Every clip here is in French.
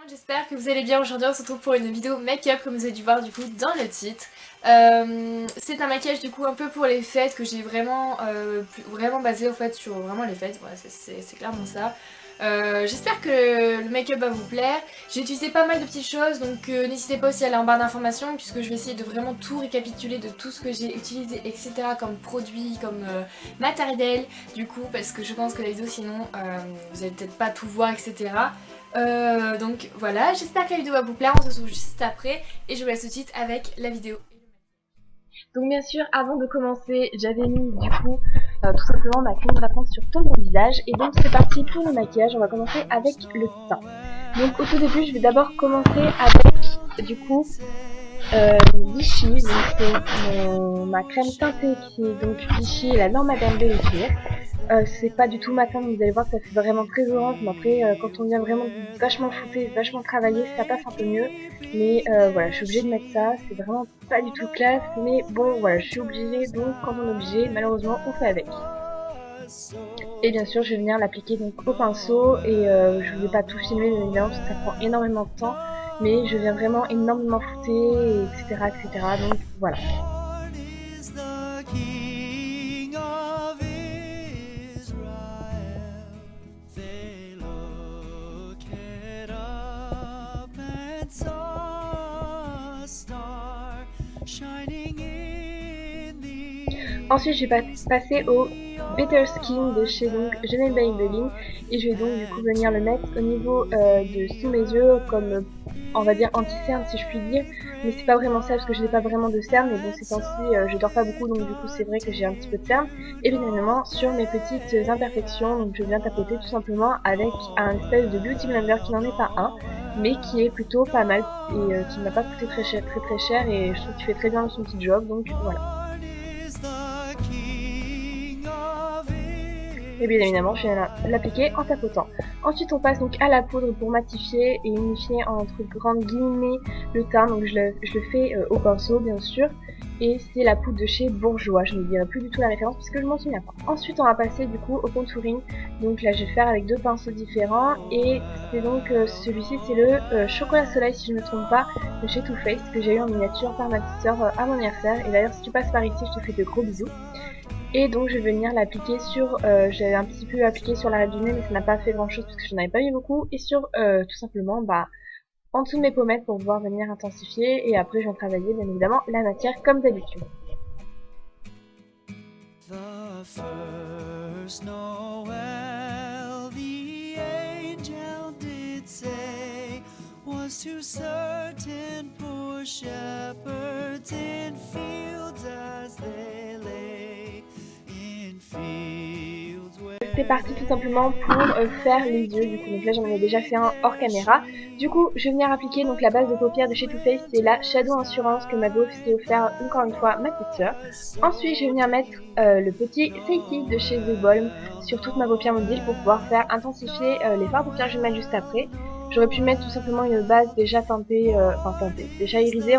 J'espère que vous allez bien. Aujourd'hui on se retrouve pour une vidéo make-up comme vous avez dû voir du coup dans le titre. C'est un maquillage du coup un peu pour les fêtes que j'ai vraiment, vraiment basé en fait sur vraiment les fêtes, voilà, c'est clairement ça. J'espère que le make-up va vous plaire. J'ai utilisé pas mal de petites choses donc n'hésitez pas aussi à aller en barre d'informations puisque je vais essayer de vraiment tout récapituler de tout ce que j'ai utilisé etc. comme produit, comme matériel du coup parce que je pense que la vidéo sinon vous allez peut-être pas tout voir etc. Donc voilà, j'espère que la vidéo va vous plaire, on se retrouve juste après et je vous laisse tout de suite avec la vidéo. Donc bien sûr, avant de commencer, j'avais mis du coup tout simplement ma crème hydratante sur tout mon visage. Et donc c'est parti pour le maquillage, on va commencer avec le teint. Donc au tout début, je vais d'abord commencer avec du coup Vichy. Donc c'est ma crème teintée qui est donc Vichy, la Norma Belle Clear. C'est pas du tout matin, donc vous allez voir que ça fait vraiment très orange, mais après quand on vient vraiment vachement shooter, vachement travailler, ça passe un peu mieux. Mais voilà, je suis obligée de mettre ça, c'est vraiment pas du tout classe, mais bon voilà, je suis obligée, donc quand on est obligé, malheureusement on fait avec. Et bien sûr, je vais venir l'appliquer donc au pinceau, et je ne vais pas tout filmer bien évidemment parce que ça prend énormément de temps, mais je viens vraiment énormément flouter, etc. etc. Donc voilà. Ensuite, je vais passer au Better Skin de chez donc Janelle Maybelline, et je vais donc du coup venir le mettre au niveau de sous mes yeux comme on va dire anti-cerne si je puis dire, mais c'est pas vraiment ça parce que je n'ai pas vraiment de cerne, mais bon ces temps-ci je dors pas beaucoup donc du coup c'est vrai que j'ai un petit peu de cerne, et bien évidemment sur mes petites imperfections, donc je viens tapoter tout simplement avec un espèce de beauty blender qui n'en est pas un, mais qui est plutôt pas mal et qui ne m'a pas coûté très cher et je trouve qu'il fait très bien son petit job, donc voilà. Et bien évidemment, je viens l'appliquer en tapotant. Ensuite, on passe donc à la poudre pour matifier et unifier entre grandes guillemets le teint. Donc je le fais au pinceau, bien sûr. Et c'est la poudre de chez Bourjois. Je ne dirai plus du tout la référence parce que je m'en souviens pas. Ensuite, on va passer du coup au contouring. Donc là, je vais faire avec deux pinceaux différents. Et c'est donc celui-ci, c'est le chocolat soleil, si je ne me trompe pas, de chez Too Faced, que j'ai eu en miniature par ma petite soeur à mon anniversaire. Et d'ailleurs, si tu passes par ici, je te fais de gros bisous. Et donc je vais venir l'appliquer sur, j'avais un petit peu appliqué sur l'arrêt du nez, mais ça n'a pas fait grand chose parce que je n'en avais pas mis beaucoup, et sur tout simplement en dessous de mes pommettes pour pouvoir venir intensifier, et après je vais travailler bien évidemment la matière comme d'habitude. The first Noel, the angel did say, was to certain poor shepherds in fields as they lay. C'est parti tout simplement pour faire les yeux du coup, donc là j'en avais déjà fait un hors caméra. Du coup je vais venir appliquer donc la base de paupières de chez Too Faced, c'est la Shadow Insurance que m'avait aussi offert encore une fois ma petite soeur. Ensuite je vais venir mettre le petit Seiki de chez The Balm sur toute ma paupière mobile pour pouvoir faire intensifier les fards de paupières que je vais mettre juste après. J'aurais pu mettre tout simplement une base déjà teintée, déjà irisée,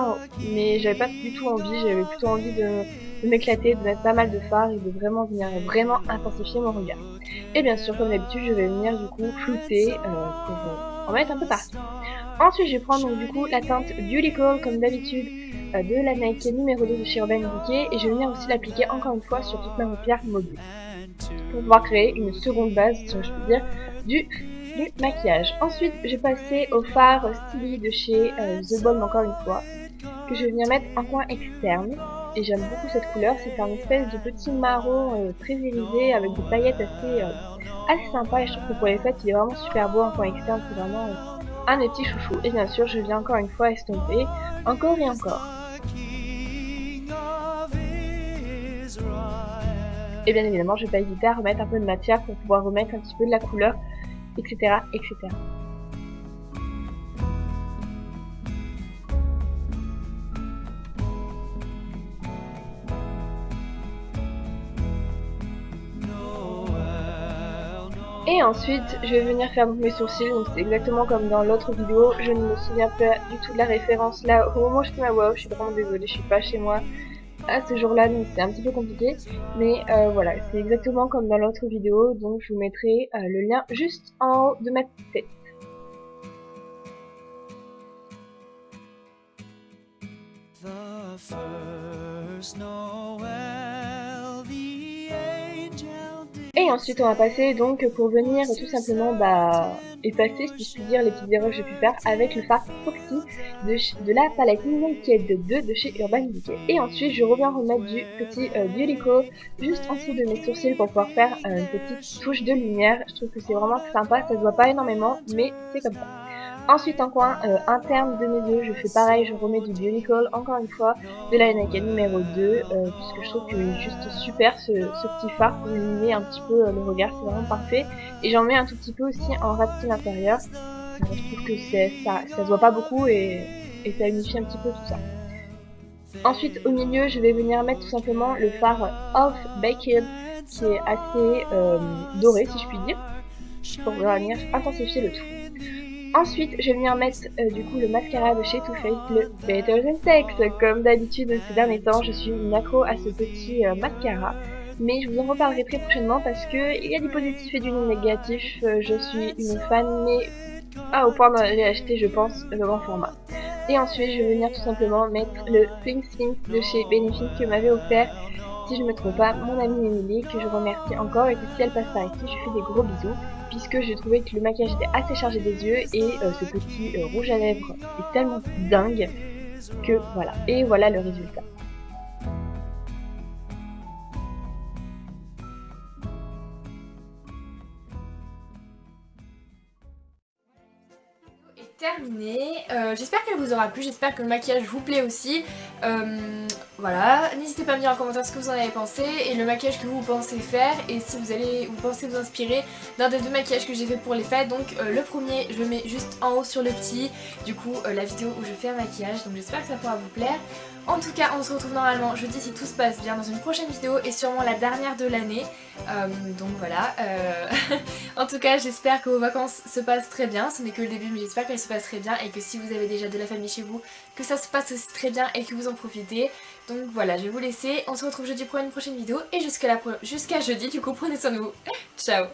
mais j'avais pas du tout envie, j'avais plutôt envie de m'éclater, de mettre pas mal de fard et de vraiment venir intensifier mon regard. Et bien sûr, comme d'habitude, je vais venir du coup flouter pour en mettre un peu partout. Ensuite, je vais prendre donc du coup la teinte Beauty Call comme d'habitude de la Nike numéro 2 de chez Urban Decay, et je vais venir aussi l'appliquer encore une fois sur toute ma paupière mobile pour pouvoir créer une seconde base, si je puis dire, du maquillage. Ensuite, je vais passer au fard Steely de chez The Balm encore une fois, que je vais venir mettre en coin externe. Et j'aime beaucoup cette couleur, c'est un espèce de petit marron très irisé avec des paillettes assez sympa, et je trouve que pour les fêtes il est vraiment super beau en coin externe, c'est vraiment un des petits chouchous. Et bien sûr je viens encore une fois estomper, encore et encore. Et bien évidemment je vais pas hésiter à remettre un peu de matière pour pouvoir remettre un petit peu de la couleur, etc. etc. Et ensuite, je vais venir faire mes sourcils, donc c'est exactement comme dans l'autre vidéo, je ne me souviens pas du tout de la référence là au moment où je fais ma voix off, je suis vraiment désolée, je suis pas chez moi à ce jour-là, donc c'est un petit peu compliqué, mais voilà, c'est exactement comme dans l'autre vidéo, donc je vous mettrai le lien juste en haut de ma tête. Et ensuite on va passer donc pour venir tout simplement effacer, si je puis dire, les petites erreurs que j'ai pu faire avec le fard Foxy de la palette Naked 2 de chez Urban Decay. Et ensuite je reviens remettre du petit Beautyco juste en dessous de mes sourcils pour pouvoir faire une petite touche de lumière. Je trouve que c'est vraiment sympa, ça se voit pas énormément mais c'est comme ça. Ensuite en coin interne de mes yeux, je fais pareil, je remets du Beautycall encore une fois de la Naked numéro 2 puisque je trouve qu'il est juste super ce petit fard pour illuminer un petit peu le regard, c'est vraiment parfait. Et j'en mets un tout petit peu aussi en ras de cils intérieur. Je trouve que ça se voit pas beaucoup et ça unifie un petit peu tout ça. Ensuite au milieu je vais venir mettre tout simplement le fard Off Baked qui est assez doré si je puis dire, pour venir intensifier le tout. Ensuite, je vais venir mettre du coup le mascara de chez Too Faced, le Better Than Sex. Comme d'habitude ces derniers temps, je suis une accro à ce petit mascara. Mais je vous en reparlerai très prochainement parce que il y a du positif et du négatif. Je suis une fan, mais au point d'aller acheter, je pense, le grand format. Et ensuite, je vais venir tout simplement mettre le Pink Sphinx de chez Benefit que m'avait offert, si je me trompe pas, mon amie Emily, que je remercie encore et que si elle passe par ici, je lui fais des gros bisous, puisque j'ai trouvé que le maquillage était assez chargé des yeux et ce petit rouge à lèvres est tellement dingue que voilà. Et voilà le résultat. Terminé. J'espère qu'elle vous aura plu, j'espère que le maquillage vous plaît aussi. Voilà, n'hésitez pas à me dire en commentaire ce que vous en avez pensé et le maquillage que vous pensez faire et si vous pensez vous inspirer d'un des deux maquillages que j'ai fait pour les fêtes. Donc le premier je le mets juste en haut sur le petit, du coup la vidéo où je fais un maquillage, donc j'espère que ça pourra vous plaire. En tout cas on se retrouve normalement jeudi si tout se passe bien dans une prochaine vidéo et sûrement la dernière de l'année. Donc voilà, en tout cas j'espère que vos vacances se passent très bien, ce n'est que le début mais j'espère qu'elles se passent très bien et que si vous avez déjà de la famille chez vous, que ça se passe aussi très bien et que vous en profitez. Donc voilà, je vais vous laisser, on se retrouve jeudi pour une prochaine vidéo et jusqu'à jeudi du coup, prenez soin de vous, ciao.